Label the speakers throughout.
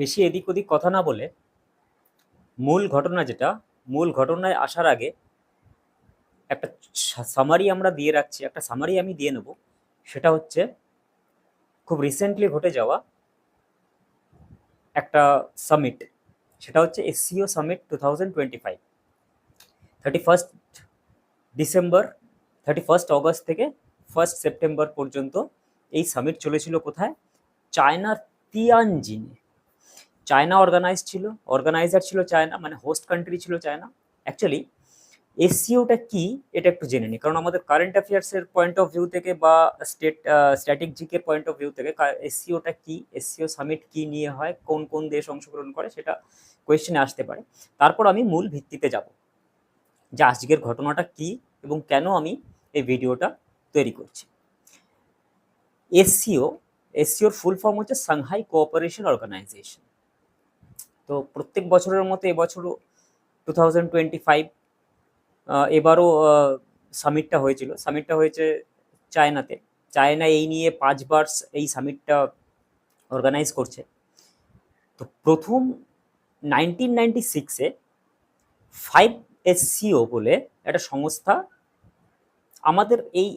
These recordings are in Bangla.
Speaker 1: বেশি এদিক ওদিক কথা না বলে মূল ঘটনা যেটা, মূল ঘটনায় আসার আগে একটা সামারি আমরা দিয়ে রাখছি, একটা সামারি আমি দিয়ে নেব। সেটা হচ্ছে খুব রিসেন্টলি ঘটে যাওয়া একটা সামিট, সেটা হচ্ছে এসসিও সামিট 2025, 31 ডিসেম্বর 31 অগস্ট থেকে 1 সেপ্টেম্বর পর্যন্ত এই সামিট চলেছিল কোথায়? চায়নার তিয়ানজিনে। চায়না অর্গানাইজার ছিল চায়না, মানে হোস্ট কান্ট্রি ছিল চায়না। অ্যাকচুয়ালি এসসিওটা কি এটা একটু জেনে নিই, কারণ আমাদের কারেন্ট অ্যাফেয়ার্সের পয়েন্ট অফ ভিউ থেকে বা স্ট্র্যাটেজিকের পয়েন্ট অফ ভিউ থেকে এসসিওটা কি, এসসিও সামিট কি নিয়ে হয়, কোন কোন দেশ অংশগ্রহণ করে, সেটা কোয়েশ্চেনে আসতে পারে। তারপর আমি মূল ভিত্তিতে যাব যে আজকের ঘটনাটা কি এবং কেন আমি এই ভিডিওটা তৈরি করছি। এসসিওর ফুল ফর্ম হচ্ছে সাংহাই কোঅপারেশন অর্গানাইজেশন। তো প্রত্যেক বছরের মতো এবছরও 2025 এবারও সামিটটা হয়েছে চায়নাতে। চায়না এই নিয়ে 5বার এই সামিটটা অর্গানাইজ করছে। তো প্রথম 1996-এ 5SCO বলে একটা সংস্থা আমাদের এই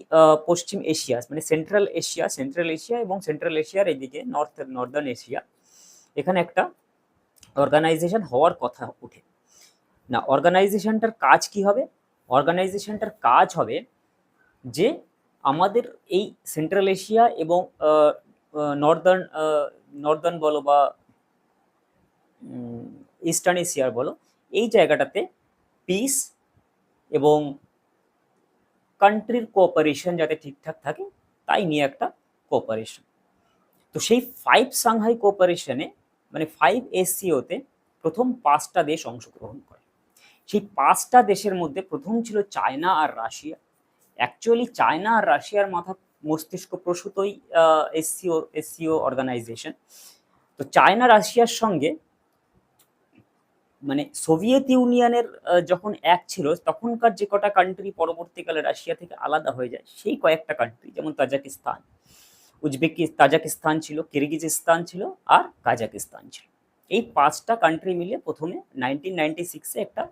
Speaker 1: পশ্চিম এশিয়া, মানে সেন্ট্রাল এশিয়া এবং সেন্ট্রাল এশিয়ার এইদিকে নর্দার্ন এশিয়া, এখানে একটা অর্গানাইজেশন হওয়ার কথা ওঠে। না, অর্গানাইজেশনটার কাজ কি হবে? অর্গানাইজেশনটার কাজ হবে যে আমাদের এই সেন্ট্রাল এশিয়া এবং নর্দার্ন বলো বা ইস্টার্ন এশিয়ার বলো, এই জায়গাটাতে পিস এবং কান্ট্রির কোঅপারেশন যাতে ঠিকঠাক থাকে তাই নিয়ে একটা কোঅপারেশন। তো সেই 5 সাংহাই কোঅপারেশনে, মানে 5SCOতে প্রথম 5টা দেশ অংশগ্রহণ করে। সেই 5টা দেশের মধ্যে প্রথম ছিল চায়না আর রাশিয়া। অ্যাকচুয়ালি চায়না আর রাশিয়ার মাথা মস্তিষ্ক প্রসূতই এসসিও অর্গানাইজেশন। তো চায়না রাশিয়ার সঙ্গে, মানে সোভিয়েত ইউনিয়নের যখন এক ছিল তখনকার যে কটা কান্ট্রি পরবর্তীকালে রাশিয়া থেকে আলাদা হয়ে যায়, সেই কয়েকটা কান্ট্রি, যেমন তাজাকিস্তান ছিল, কিরগিজস্তান ছিল আর কাজাকিস্তান ছিল। এই 5টা কান্ট্রি মিলে প্রথমে 1996-এ একটা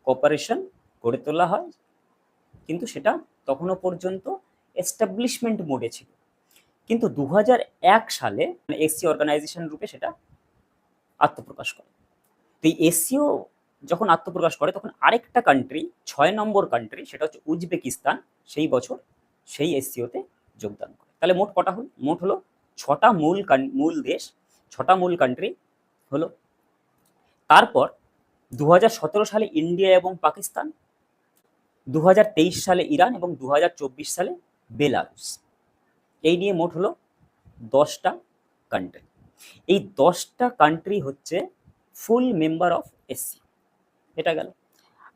Speaker 1: কোঅপারেশন গড়ে তোলা হয়, কিন্তু সেটা তখনও পর্যন্ত এস্টাবলিশমেন্ট মোডে ছিল। কিন্তু 2001 সালে এসসি অর্গানাইজেশন রূপে সেটা আত্মপ্রকাশ করে। তো এই এসসিও যখন আত্মপ্রকাশ করে তখন আরেকটা কান্ট্রি, 6 নম্বর কান্ট্রি, সেটা হচ্ছে উজবেকিস্তান, সেই বছর সেই এসসিওতে যোগদান করে। তাহলে মোট কটা হলো? মোট হলো 6টা মূল দেশ, 6টা মূল কান্ট্রি হলো। তারপর 2017 সালে ইন্ডিয়া এবং পাকিস্তান, 2023 সালে ইরান এবং 2024 সালে বেলারুস। এই নিয়ে মোট হলো 10টা কান্ট্রি। এই 10টা কান্ট্রি হচ্ছে ফুল মেম্বার অফ এসসিও। এটা গেল।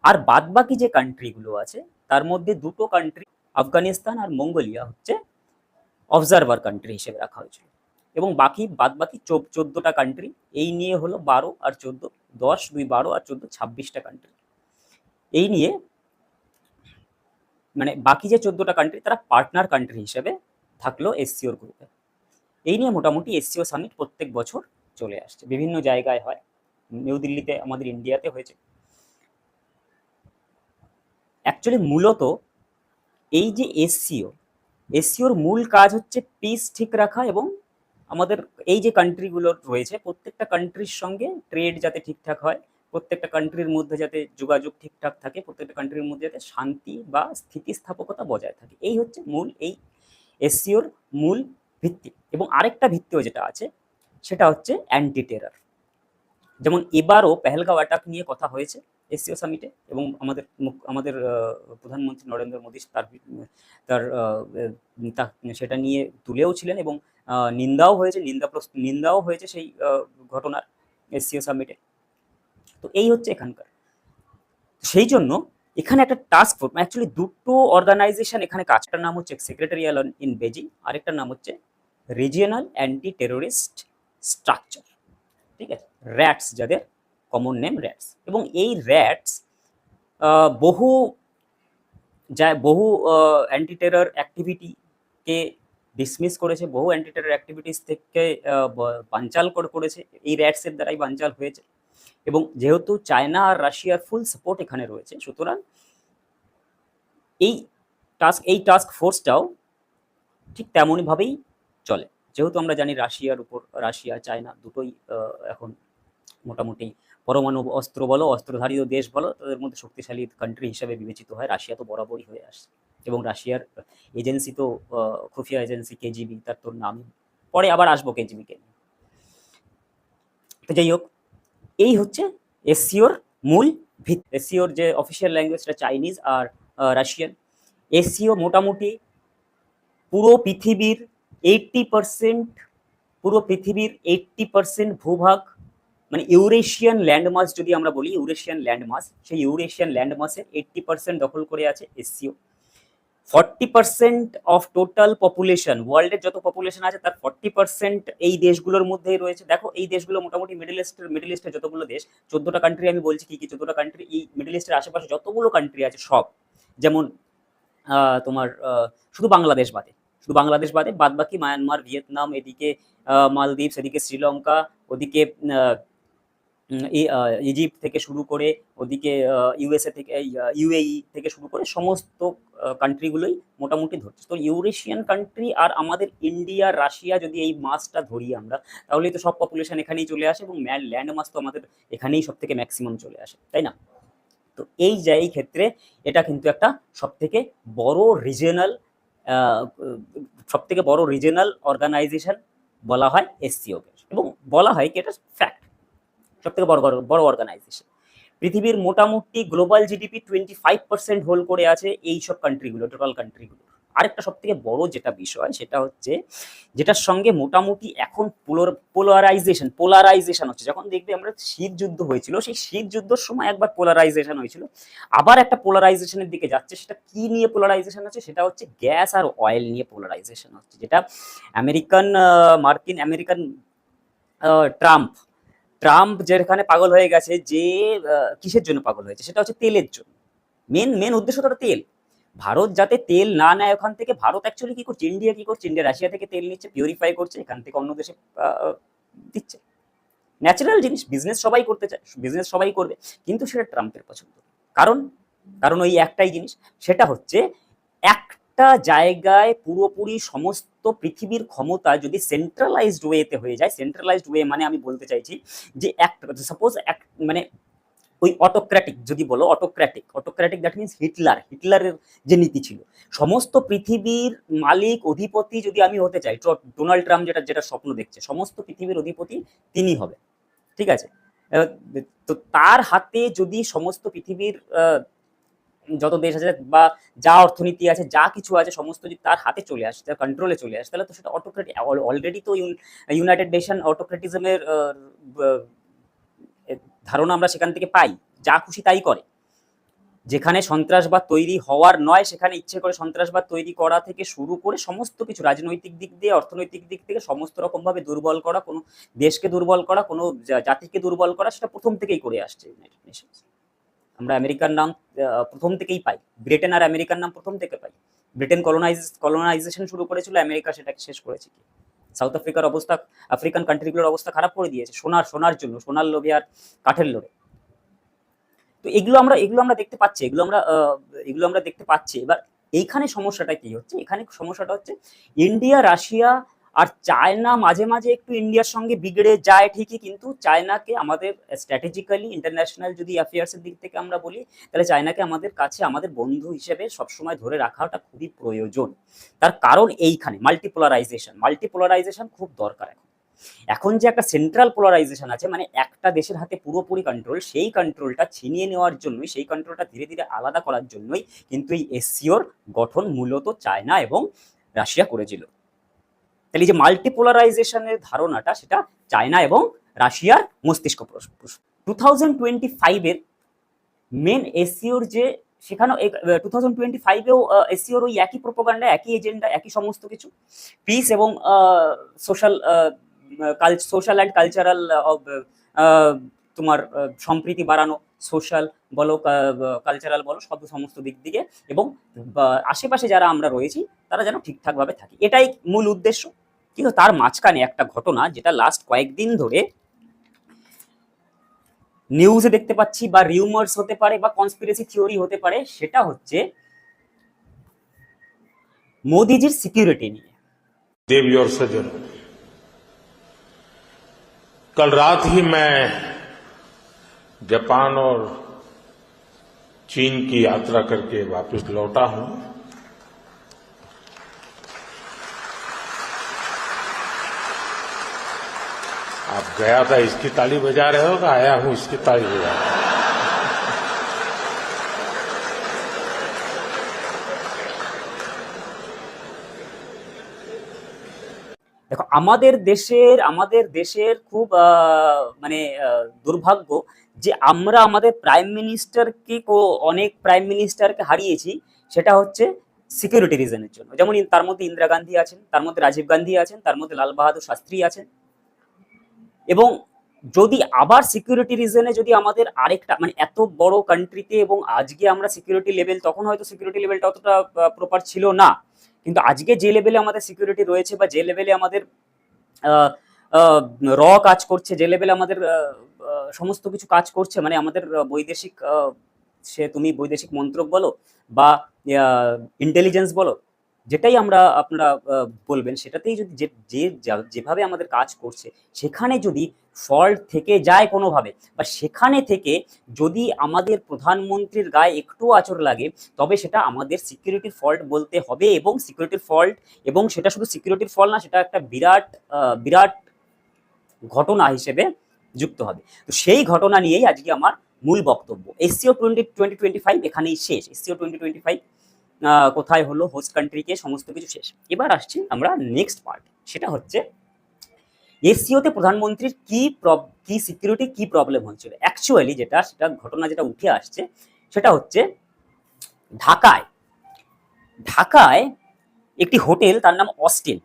Speaker 1: আর বাদবাকি যে কান্ট্রিগুলো আছে তার মধ্যে 2টো কান্ট্রি, আফগানিস্তান আর মঙ্গোলিয়া, হচ্ছে অবজারভার কান্ট্রি হিসেবে রাখা হয়েছিল। এবং বাদবাকি 14টা কান্ট্রি, এই নিয়ে হলো 12 আর 14, 10, 2, 12 আর 14, 26টা কান্ট্রি। এই নিয়ে মানে বাকি যে 14টা কান্ট্রি তারা পার্টনার কান্ট্রি হিসেবে থাকলো এসসিওর গ্রুপে। এই নিয়ে মোটামুটি এসসিও সামিট প্রত্যেক বছর চলে আসছে, বিভিন্ন জায়গায় হয়। নিউ দিল্লিতে, আমাদের ইন্ডিয়াতে হয়েছে। অ্যাকচুয়ালি মূলত এই যে এসসিওর মূল কাজ হচ্ছে পিস ঠিক রাখা এবং আমাদের এই যে কান্ট্রিগুলো রয়েছে প্রত্যেকটা কান্ট্রির সঙ্গে ট্রেড যাতে ঠিকঠাক হয়, প্রত্যেকটা কান্ট্রির মধ্যে যাতে যোগাযোগ ঠিকঠাক থাকে, প্রত্যেকটা কান্ট্রির মধ্যে যাতে শান্তি বা স্থিতিস্থাপকতা বজায় থাকে, এই হচ্ছে মূল এই এসসিওর মূল ভিত্তি। এবং আরেকটা ভিত্তিও যেটা আছে সেটা হচ্ছে অ্যান্টি টেরর। যেমন এবারও পেহেলগাঁও অ্যাটাক নিয়ে কথা হয়েছে এসসিও সামিটে, এবং আমাদের প্রধানমন্ত্রী নরেন্দ্র মোদী তার সেটা নিয়ে তুলেও ছিলেন এবং নিন্দাও হয়েছে সেই ঘটনার এসসিও সামিটে। তো এই হচ্ছে এখানকার। সেই জন্য এখানে একটা টাস্ক ফোর্স, অ্যাকচুয়ালি 2টো অর্গানাইজেশন এখানে কাজ, একটার নাম হচ্ছে সেক্রেটারিয়াল ইন বেজিং, আরেকটার নাম হচ্ছে রিজিয়নাল অ্যান্টি টেরোরিস্ট স্ট্রাকচার। ঠিক আছে, র্যাটস, যাদের কমন নেম র্যাটস। এবং এই র্যাটস বহু অ্যান্টি টেরর অ্যাক্টিভিটিকে ডিসমিস করেছে, বহু অ্যান্টি টেরর অ্যাক্টিভিটিস থেকে বানচাল করেছে, এই র্যাটসের দ্বারাই বানচাল হয়েছে। এবং যেহেতু চায়না আর রাশিয়ার ফুল সাপোর্ট এখানে রয়েছে, সুতরাং এই টাস্ক ফোর্সটাও ঠিক তেমনইভাবেই চলে। যেহেতু আমরা জানি রাশিয়া চায়না দুটোই এখন মোটামুটি পরমাণু অস্ত্র বলো, অস্ত্রধারী দেশ বলো, তাদের মধ্যে শক্তিশালী কান্ট্রি হিসেবে বিবেচিত হয়। রাশিয়া তো বরাবরই হয়ে আসছে, এবং রাশিয়ার এজেন্সি তো খুফিয়া এজেন্সি কেজিবি, তার তোর নাম পরে আবার আসবো কেজিবিকে। তো যাই হোক, এই হচ্ছে এসসিওর মূল ভিত্তি। এসসিওর যে অফিসিয়াল ল্যাঙ্গুয়েজটা চাইনিজ আর রাশিয়ান। এসসিও মোটামুটি পুরো পৃথিবীর 80% ভূভাগ, মানে ইউরেশিয়ান ল্যান্ডমাস যদি আমরা বলি, ইউরেশিয়ান ল্যান্ডমাস, সেই ইউরেশিয়ান ল্যান্ডমাসের 80% দখল করে আছে এসসিও। 40% অফ টোটাল পপুলেশন, ওয়ার্ল্ডের যত পপুলেশন আছে তার 40% এই দেশগুলোর মধ্যেই রয়েছে। দেখো এই দেশগুলো মোটামুটি মিডল ইস্টের যতগুলো দেশ, 14টা কান্ট্রি আমি বলছি কি কি 14টা কান্ট্রি, এই মিডল ইস্টের আশেপাশে যতগুলো কান্ট্রি আছে সব, যেমন তোমার শুধু বাংলাদেশ বাদে বাদ বাকি মায়ানমার, ভিয়েতনাম, এদিকে মালদ্বীপ, এদিকে শ্রীলঙ্কা, ওদিকে ইজিপ্ট থেকে শুরু করে, ওদিকে ইউএসএ থেকে, ইউএই থেকে শুরু করে সমস্ত কান্ট্রিগুলোই মোটামুটি ধরছে। তো ইউরেশিয়ান কান্ট্রি আর আমাদের ইন্ডিয়া, রাশিয়া যদি এই মাসটা ধরি আমরা, তাহলেই তো সব পপুলেশন এখানেই চলে আসে, এবং ল্যান্ড মাস তো আমাদের এখানেই সব থেকে ম্যাক্সিমাম চলে আসে, তাই না? তো এই ক্ষেত্রে এটা কিন্তু একটা সবথেকে বড় রিজনাল অর্গানাইজেশন বলা হয় এসসিওকে, এবং বলা হয় কি এটা ফ্যাক্ট, সবথেকে বড় অর্গানাইজেশন। পৃথিবীর মোটামুটি গ্লোবাল জিডিপি 25% হোল্ড করে আছে এই সব কান্ট্রিগুলো, টোটাল কান্ট্রিগুলো। আরেকটা সবথেকে বড় যেটা বিষয়, সেটা হচ্ছে যেটার সঙ্গে মোটামুটি এখন পোলারাইজেশন হচ্ছে। যখন দেখবে আমরা শীত যুদ্ধ হয়েছিল, সেই শীত যুদ্ধের সময় একবার পোলারাইজেশন হয়েছিল, আবার একটা পোলারাইজেশনের দিকে যাচ্ছে। সেটা কি নিয়ে পোলারাইজেশন হচ্ছে? সেটা হচ্ছে গ্যাস আর অয়েল নিয়ে পোলারাইজেশন হচ্ছে, যেটা আমেরিকান ট্রাম্প যেখানে পাগল হয়ে গেছে, যে কিসের জন্য পাগল হয়েছে, সেটা হচ্ছে তেলের জন্য। মেন উদ্দেশ্য তো তেল। ভারত যাতে তেল না নেয় ওখান থেকে, ভারত অ্যাকচুয়ালি কি করছে, ইন্ডিয়া রাশিয়া থেকে তেল নিচ্ছে, পিউরিফাই করছে, এখান থেকে অন্য দেশে দিচ্ছে। ন্যাচারাল জিনিস, বিজনেস সবাই করতে চায়, বিজনেস সবাই করবে, কিন্তু সেটা ট্রাম্পের পছন্দ। কারণ ওই একটাই জিনিস, সেটা হচ্ছে একটা জায়গায় পুরোপুরি সমস্ত পৃথিবীর ক্ষমতা যদি সেন্ট্রালাইজড ওয়েতে হয়ে যায়, সেন্ট্রালাইজড ওয়ে মানে আমি বলতে চাইছি যে সাপোজ মানে ওই অটোক্র্যাটিক যদি বলো, অটোক্র্যাটিক দ্যাট মিনস হিটলারের যে নীতি ছিল, সমস্ত পৃথিবীর মালিক অধিপতি যদি আমি হতে চাই, ডোনাল্ড ট্রাম্প যেটা স্বপ্ন দেখছে, সমস্ত পৃথিবীর অধিপতি তিনি হবে, ঠিক আছে? তো তার হাতে যদি সমস্ত পৃথিবীর যত দেশ আছে বা যা অর্থনীতি আছে, যা কিছু আছে, সমস্ত যদি তার হাতে চলে আসে, তার কন্ট্রোলে চলে আসে, তাহলে তো সেটা অটোক্রেটিক। অলরেডি তো ইউনাইটেড নেশন অটোক্রেটিজমের ধারণা আমরা সেখান থেকে পাই, যা খুশি তাই করে। যেখানে সন্ত্রাসবাদ তৈরি হওয়ার নয়, সেখানে ইচ্ছে করে সন্ত্রাসবাদ তৈরি করা থেকে শুরু করে সমস্ত কিছু, রাজনৈতিক দিক দিয়ে, অর্থনৈতিক দিক থেকে সমস্ত রকম ভাবে দুর্বল করা, কোনো দেশকে দুর্বল করা, কোনো জাতিকে দুর্বল করা, সেটা প্রথম থেকেই করে আসছে ইউনাইটেড নেশনস। আমরা আমেরিকার নাম প্রথম থেকেই পাই, ব্রিটেন আর আমেরিকার নাম প্রথম থেকে পাই। ব্রিটেন কলোনাইজেশন শুরু করেছিল, আমেরিকা সেটাকে শেষ করেছে। সাউথ আফ্রিকান কান্ট্রিগুলোর অবস্থা খারাপ করে দিয়েছে সোনার জন্য, সোনার লোভে আর কাঠের লোভে। তো এগুলো আমরা দেখতে পাচ্ছি। এবার এইখানে সমস্যাটা কি হচ্ছে? এখানে সমস্যাটা হচ্ছে ইন্ডিয়া, রাশিয়া আর চায়না মাঝে মাঝে একটু ইন্ডিয়ার সঙ্গে বিগড়ে যায় ঠিকই, কিন্তু চায়নাকে আমাদের স্ট্র্যাটেজিক্যালি, ইন্টারন্যাশনাল যদি অ্যাফেয়ার্সের দিক থেকে আমরা বলি, তাহলে চায়নাকে আমাদের কাছে আমাদের বন্ধু হিসেবে সবসময় ধরে রাখাটা খুবই প্রয়োজন। তার কারণ এইখানে মাল্টিপোলারাইজেশন খুব দরকার। এখন যে একটা সেন্ট্রাল পোলারাইজেশন আছে, মানে একটা দেশের হাতে পুরোপুরি কন্ট্রোল, সেই কন্ট্রোলটা ছিনিয়ে নেওয়ার জন্যই, সেই কন্ট্রোলটা ধীরে ধীরে আলাদা করার জন্যই কিন্তু এই এসসিওর গঠন মূলত চায়না এবং রাশিয়া করেছিল। তাহলে যে মাল্টিপোলারাইজেশনের ধারণাটা, সেটা চায়না এবং রাশিয়ার মস্তিষ্ক 2025-এর মেন এসসিওর যে, সেখানে 2025-এও এসসিওর ওই একই প্রোপাগান্ডা, একই এজেন্ডা, একই সমস্ত কিছু, পিস এবং সোশ্যাল অ্যান্ড কালচারাল তোমার সম্প্রীতি বাড়ানো, সোশ্যাল বলো, কালচারাল বলো, সমস্ত দিক থেকে, এবং আশেপাশে যারা আমরা রয়েছি তারা যেন ঠিকঠাকভাবে থাকি, এটাই মূল উদ্দেশ্য। কিন্তু তার মাঝখানে একটা ঘটনা যেটা লাস্ট কয়েকদিন ধরে নিউজে দেখতে পাচ্ছি, বা রিউমার্স হতে পারে, বা কনস্পিরেসি থিওরি হতে পারে, সেটা হচ্ছে মোদিজির সিকিউরিটি নিয়ে।
Speaker 2: देवी और सजन, कल रात ही मैं जापान और चीन की यात्रा करके वापस लौटा हूं। आप गया था इसकी ताली बजा रहे हो, आया हूं इसकी ताली बजा रहा हूं।
Speaker 1: দেখো, আমাদের দেশের খুব মানে দুর্ভাগ্য যে আমরা আমাদের প্রাইম মিনিস্টারকে, অনেক প্রাইম মিনিস্টারকে হারিয়েছি, সেটা হচ্ছে সিকিউরিটি রিজনের জন্য। যেমন তার মধ্যে ইন্দিরা গান্ধী আছেন, তার মধ্যে রাজীব গান্ধী আছেন, তার মধ্যে লাল বাহাদুর শাস্ত্রী আছেন। এবং যদি আবার সিকিউরিটি রিজনে যদি আমাদের আরেকটা, মানে এত বড় কান্ট্রিতে, এবং আজকে আমরা সিকিউরিটি লেভেল, তখন হয়তো সিকিউরিটি লেভেলটা অতটা প্রপার ছিল না, কিন্তু আজকে যে লেভেলে আমাদের সিকিউরিটি রয়েছে, বা যে লেভেলে আমাদের র কাজ করছে, যে লেভেলে আমাদের সমস্ত কিছু কাজ করছে, মানে আমাদের বৈদেশিক, সে তুমি বৈদেশিক মন্ত্রক বলো বা ইন্টেলিজেন্স বলো, যেটাই আপনারা বলবেন, সেটাতেই যদি যেভাবে আমাদের কাজ করছে, সেখানে যদি ফল্ট থেকে যায় কোনোভাবে, বা সেখানে থেকে যদি আমাদের প্রধানমন্ত্রীর গায়ে একটু আঁচড় লাগে, তবে সেটা আমাদের সিকিউরিটির ফল্ট বলতে হবে, এবং সিকিউরিটির ফল্ট, এবং সেটা শুধু সিকিউরিটির ফল্ট না, সেটা একটা বিরাট ঘটনা হিসেবে যুক্ত হবে। তো সেই ঘটনা নিয়েই আজকে আমার মূল বক্তব্য। এসসিও 2025 এখানেই শেষ। এসসিও 2025 কোথায় হলো, হোস্ট কান্ট্রিকে, সমস্ত কিছু শেষ। এবার আসছি আমরা নেক্সট পার্ট, সেটা হচ্ছে এসসিওতে প্রধানমন্ত্রীর কি সিকিউরিটি কি প্রবলেম হচ্ছিল। অ্যাকচুয়ালি সেটা ঘটনা যেটা উঠে আসছে, সেটা হচ্ছে ঢাকায় একটি হোটেল, তার নাম অস্টিন,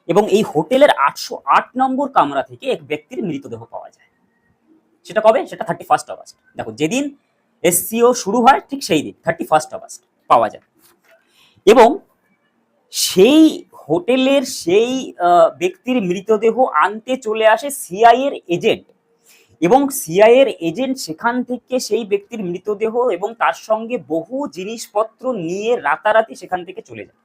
Speaker 1: এবং এই হোটেলের 808 নম্বর কামরা থেকে এক ব্যক্তির মৃতদেহ পাওয়া যায়। সেটা কবে? সেটা 31 অগস্ট। দেখো, যেদিন এসসিও শুরু হয় ঠিক সেই দিন 31 অগস্ট পাওয়া যায়। এবং সেই হোটেলের সেই ব্যক্তির মৃতদেহ আনতে চলে আসে সিআইএর এজেন্ট, এবং সিআইএর এজেন্ট সেখান থেকে সেই ব্যক্তির মৃতদেহ এবং তার সঙ্গে বহু জিনিসপত্র নিয়ে রাতারাতি সেখান থেকে চলে যায়।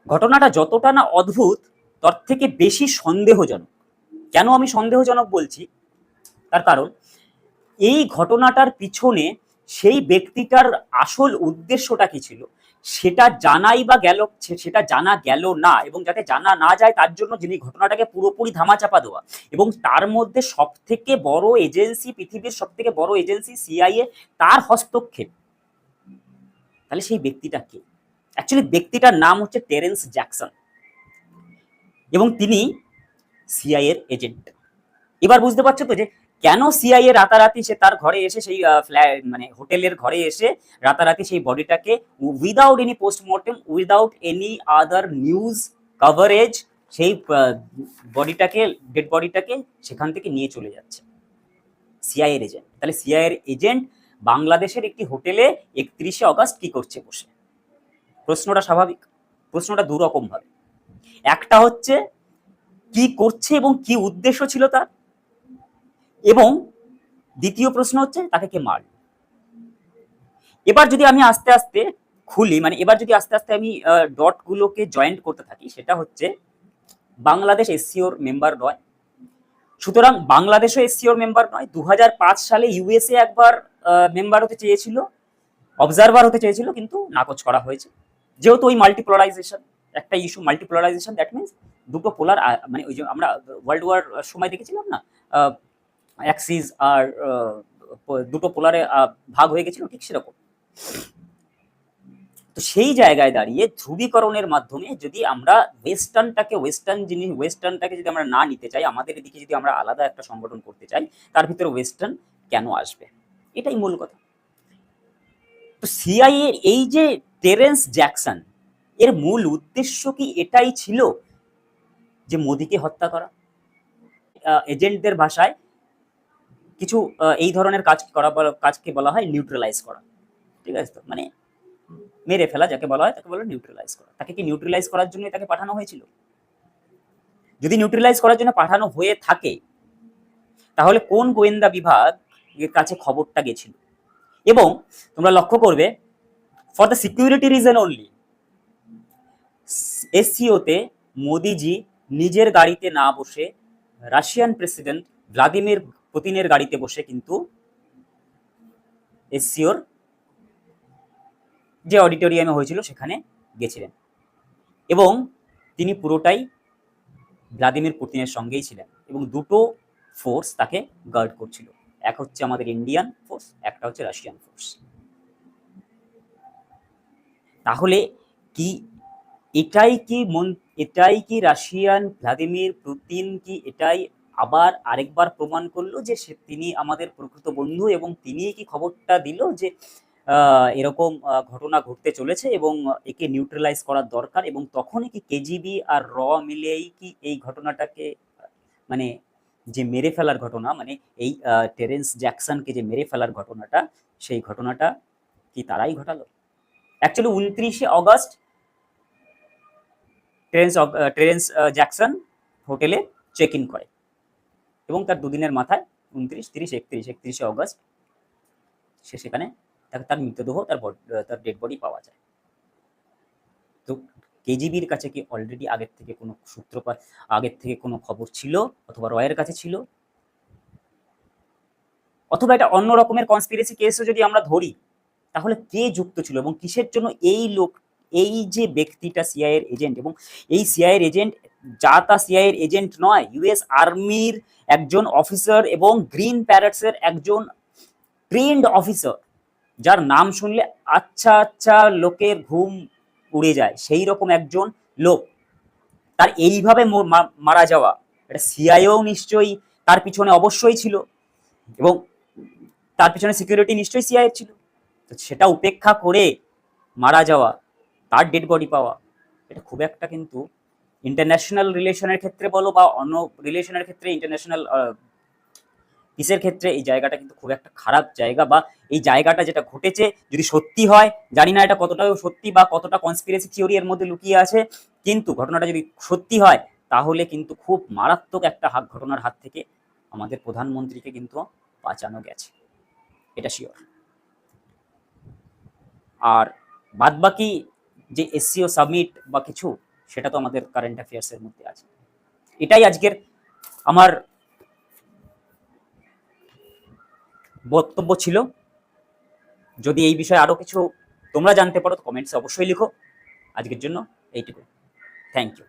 Speaker 1: ঘটনাটা যতটা না অদ্ভুত, তার থেকে বেশি সন্দেহজনক। কেন আমি সন্দেহজনক বলছি? তার কারণ, এই ঘটনাটার পিছনে সেই ব্যক্তিটার আসল উদ্দেশ্যটা কি ছিল সেটা জানা গেল না, এবং যাতে জানা না যায় তার জন্য যিনি ঘটনাটাকে পুরোপুরি ধামাচাপা দেওয়া, এবং তার মধ্যে সবথেকে বড় এজেন্সি, পৃথিবীর সবথেকে বড় এজেন্সি সিআইএ, তার হস্তক্ষেপ। তাহলে সেই ব্যক্তিটা কে? অ্যাকচুয়ালি ব্যক্তিটার নাম হচ্ছে টেরেন্স জ্যাকসন, এবং তিনি সিআইএর এজেন্ট। এবার বুঝতে পারছো তো যে কেন সিআইএ রাতারাতি সে তার ঘরে এসে, সেই মানে হোটেলের ঘরে এসে রাতারাতি সেই বডিটাকে, without any postmortem, without any other news coverage, সেই ডেড বডিটাকে সেখান থেকে নিয়ে চলে যাচ্ছে। সিআইএর এজেন্ট। তাহলে সিআইএর এজেন্ট বাংলাদেশের একটি হোটেলে 31 অগস্ট কি করছে বসে? প্রশ্নটা স্বাভাবিক। প্রশ্নটা দুরকম ভাবে, একটা হচ্ছে কি করছে এবং কি উদ্দেশ্য ছিল তার, এবং দ্বিতীয় প্রশ্ন হচ্ছে তাকে কে মারল। এবার যদি আমি আস্তে আস্তে খুলি, মানে এবার যদি আস্তে আস্তে আমি ডট গুলোকে জয়েন্ট করতে থাকি, সেটা হচ্ছে বাংলাদেশ এসসিওর মেম্বার নয়, সুতরাং বাংলাদেশও এসসিওর মেম্বার নয়। 2005 সালে ইউএসএ একবার মেম্বার হতে চেয়েছিল, অবজারভার হতে চেয়েছিল, কিন্তু নাকচ করা হয়েছে, যেহেতু ওই মাল্টিপোলারাইজেশন একটা ইস্যু। মাল্টিপোলারাইজেশন দ্যাট মিনস দুটো পোলার, মানে ওই যে আমরা ওয়ার্ল্ড ওয়ার সময় দেখেছিলাম না, অ্যাক্সিস আর দুটো পোলারে ভাগ হয়ে গেছিল, ঠিক সেরকম। তো সেই জায়গায় দাঁড়িয়ে ধ্রুবীকরণের মাধ্যমে যদি আমরা ওয়েস্টার্নটাকে যদি আমরা না নিতে চাই, আমাদের এদিকে যদি আমরা আলাদা একটা সংগঠন করতে চাই, তার ভিতরে ওয়েস্টার্ন কেন আসবে? এটাই মূল কথা। তো সিআইএ এই যে টেরেন্স জ্যাকসন, এর মূল উদ্দেশ্য কি এটাই ছিল যে মোদিকে হত্যা করা? এজেন্টদের ভাষায় কিছু এই ধরনের কাজকে বলা হয় নিউট্রালাইজ করা, ঠিক আছে? তো মানে মেরে ফেলা যাকে বলা হয় তাকে বলা নিউট্রালাইজ করা। তাকে কি নিউট্রালাইজ করার জন্য তাকে পাঠানো হয়েছিল? যদি নিউট্রালাইজ করার জন্য পাঠানো হয়ে থাকে তাহলে কোন গোয়েন্দা বিভাগ এর কাছে খবরটা গেছিল? এবং তোমরা লক্ষ্য করবে for the security reason only এসসিওতে মোদিজি নিজের গাড়িতে না বসে রাশিয়ান প্রেসিডেন্ট ভ্লাদিমির পুতিনের গাড়িতে বসে কিন্তু এসসিওর যে অডিটোরিয়ামে হয়েছিল সেখানে গেছিলেন এবং তিনি পুরোটাই ভ্লাদিমির পুতিনের সঙ্গেই ছিলেন এবং দুটো ফোর্স তাকে গার্ড করছিল, এক হচ্ছে আমাদের ইন্ডিয়ান ফোর্স, একটা হচ্ছে রাশিয়ান ফোর্স। তাহলে কি এটাই কি রাশিয়ান ভ্লাদিমির পুতিন কি এটাই আবার আরেকবার প্রমাণ করলো যে তিনি আমাদের প্রকৃত বন্ধু এবং তিনি কি খবরটা দিল যে এরকম ঘটনা ঘটতে চলেছে এবং একে নিউট্রালাইজ করার দরকার, এবং তখনই কি কেজিবি আর র মিলেই কি এই ঘটনাটাকে মানে যে মেরে ফেলার ঘটনা, মানে এই টেরেন্স জ্যাকসনকে যে মেরে ফেলার ঘটনাটা, সেই ঘটনাটা কি তারাই ঘটালো? অ্যাকচুয়ালি 29শে অগস্ট টেরেন্স জ্যাকসন হোটেলে চেক ইন করে এবং তার দুদিনের মাথায় 29, 30, 31শে অগস্ট সে সেখানে তার মৃতদেহ তার ডেড বডি পাওয়া যায়। তো কেজিবির কাছে কি অলরেডি আগের থেকে কোনো সূত্রপাত, আগের থেকে কোনো খবর ছিল অথবা রয়ের কাছে ছিল, অথবা এটা অন্য রকমের কনস্পিরেসি কেসও যদি আমরা ধরি তাহলে কে যুক্ত ছিল এবং কিসের জন্য এই যে ব্যক্তিটা সিআইএর এজেন্ট, এবং এই সিআইএর এজেন্ট যা তা সিআইএর এজেন্ট নয়, ইউএস আর্মির একজন অফিসার এবং গ্রিন প্যারেটসের একজন ট্রেন্ড অফিসার, যার নাম শুনলে আচ্ছা লোকের ঘুম উড়ে যায়, সেই রকম একজন লোক, তার এইভাবে মারা যাওয়া, এটা সিআইএও নিশ্চয়ই তার পিছনে অবশ্যই ছিল এবং তার পিছনে সিকিউরিটি নিশ্চয়ই সিআইএর ছিল। তো সেটা উপেক্ষা করে মারা যাওয়া, তার ডেড বডি পাওয়া, এটা খুব একটা কিন্তু ইন্টারন্যাশনাল রিলেশনের ক্ষেত্রে বলো বা অন্য রিলেশনের ক্ষেত্রে, ইন্টারন্যাশনাল পিসের ক্ষেত্রে এই জায়গাটা কিন্তু খুব একটা খারাপ জায়গা, বা এই জায়গাটা যেটা ঘটেছে যদি সত্যি হয়, জানি না এটা কতটা সত্যি বা কতটা কনস্পিরেসি থিওরি এর মধ্যে লুকিয়ে আছে, কিন্তু ঘটনাটা যদি সত্যি হয় তাহলে কিন্তু খুব মারাত্মক একটা ঘটনার হাত থেকে আমাদের প্রধানমন্ত্রীকে কিন্তু বাঁচানো গেছে, এটা শিওর। আর বাদবাকি যে এসসিও সাবমিট বা কিছু, সেটা তো আমাদের কারেন্ট অ্যাফেয়ার্সের মধ্যে আছে। এটাই আজকের আমার বক্তব্য ছিল। যদি এই বিষয়ে আরো কিছু তোমরা জানতে পারো তো কমেন্টসে অবশ্যই লিখো। আজকের জন্য এইটুকু, থ্যাংক ইউ।